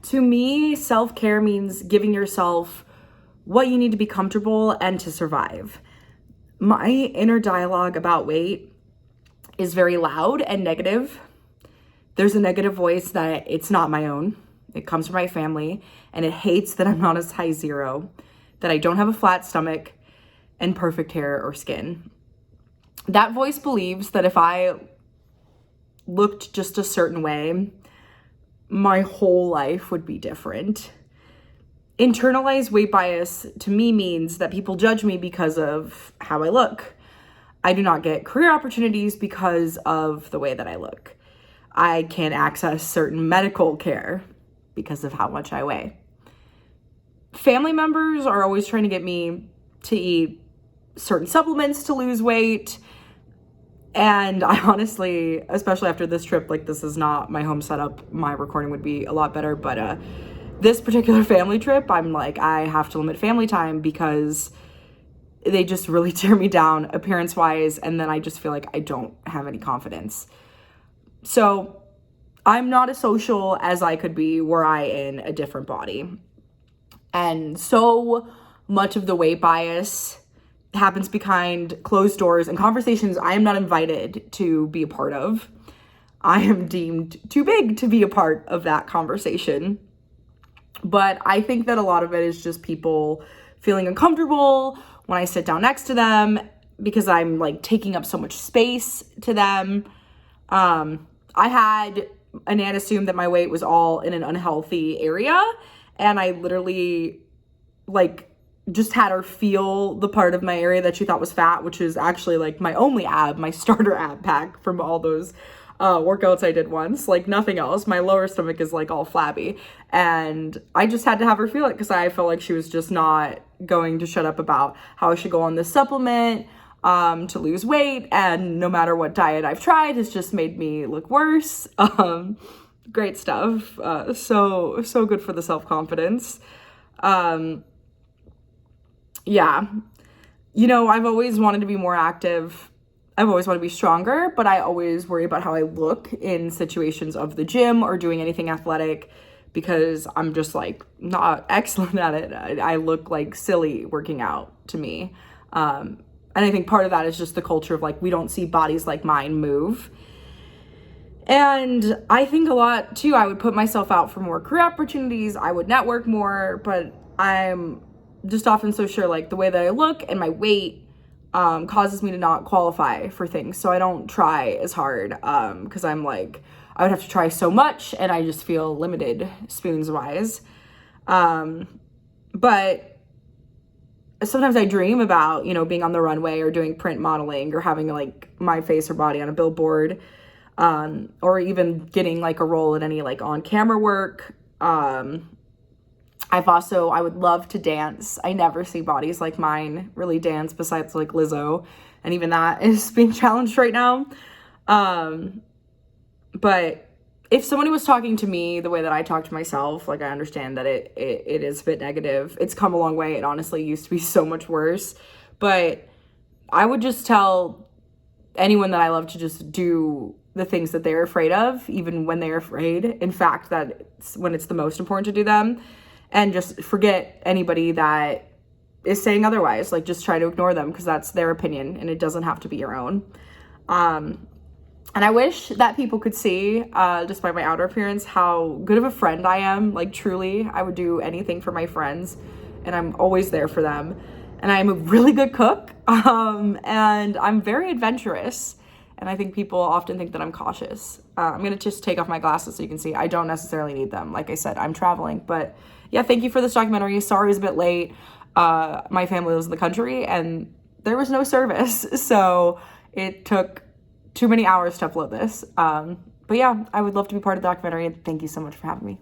To me, self-care means giving yourself what you need to be comfortable and to survive. My inner dialogue about weight is very loud and negative. There's a negative voice that it's not my own. It comes from my family, and it hates that I'm not a size 0, that I don't have a flat stomach and perfect hair or skin. That voice believes that if I looked just a certain way, my whole life would be different. Internalized weight bias to me means that people judge me because of how I look. I do not get career opportunities because of the way that I look. I can't access certain medical care because of how much I weigh. Family members are always trying to get me to eat certain supplements to lose weight. And I honestly, especially after this trip, like, this is not my home setup. My recording would be a lot better. But this particular family trip, I'm like, I have to limit family time because they just really tear me down appearance-wise. And then I just feel like I don't have any confidence. So I'm not as social as I could be were I in a different body. And so much of the weight bias happens behind closed doors and conversations I am not invited to be a part of. I am deemed too big to be a part of that conversation. But I think that a lot of it is just people feeling uncomfortable when I sit down next to them because I'm like taking up so much space to them. I had Anan assume that my weight was all in an unhealthy area, and I literally like just had her feel the part of my area that she thought was fat, which is actually like my only ab, my starter ab pack from all those workouts I did once, like nothing else. My lower stomach is like all flabby, and I just had to have her feel it because I felt like she was just not going to shut up about how I should go on this supplement to lose weight, and no matter what diet I've tried has just made me look worse. Great stuff. So good for the self-confidence. Yeah, you know, I've always wanted to be more active. I've always wanted to be stronger, but I always worry about how I look in situations of the gym or doing anything athletic because I'm just like not excellent at it. I look like silly working out to me. And I think part of that is just the culture of like, we don't see bodies like mine move. And I think a lot too, I would put myself out for more career opportunities. I would network more, but I'm just often so sure like the way that I look and my weight causes me to not qualify for things. So I don't try as hard because I'm like, I would have to try so much and I just feel limited spoons wise. But sometimes I dream about, you know, being on the runway or doing print modeling or having like my face or body on a billboard, or even getting like a role in any like on camera work. I would love to dance. I never see bodies like mine really dance besides like Lizzo. And even that is being challenged right now. But if somebody was talking to me the way that I talk to myself, like I understand that it is a bit negative. It's come a long way. It honestly used to be so much worse. But I would just tell anyone that I love to just do the things that they're afraid of, even when they're afraid. In fact, when it's the most important to do them. And just forget anybody that is saying otherwise. Like, just try to ignore them because that's their opinion and it doesn't have to be your own. And I wish that people could see, despite my outer appearance, how good of a friend I am. Like, truly, I would do anything for my friends and I'm always there for them. And I'm a really good cook, and I'm very adventurous. And I think people often think that I'm cautious. I'm going to just take off my glasses so you can see. I don't necessarily need them. Like I said, I'm traveling. But yeah, thank you for this documentary. Sorry it's a bit late. My family lives in the country and there was no service. So it took too many hours to upload this. But yeah, I would love to be part of the documentary. And thank you so much for having me.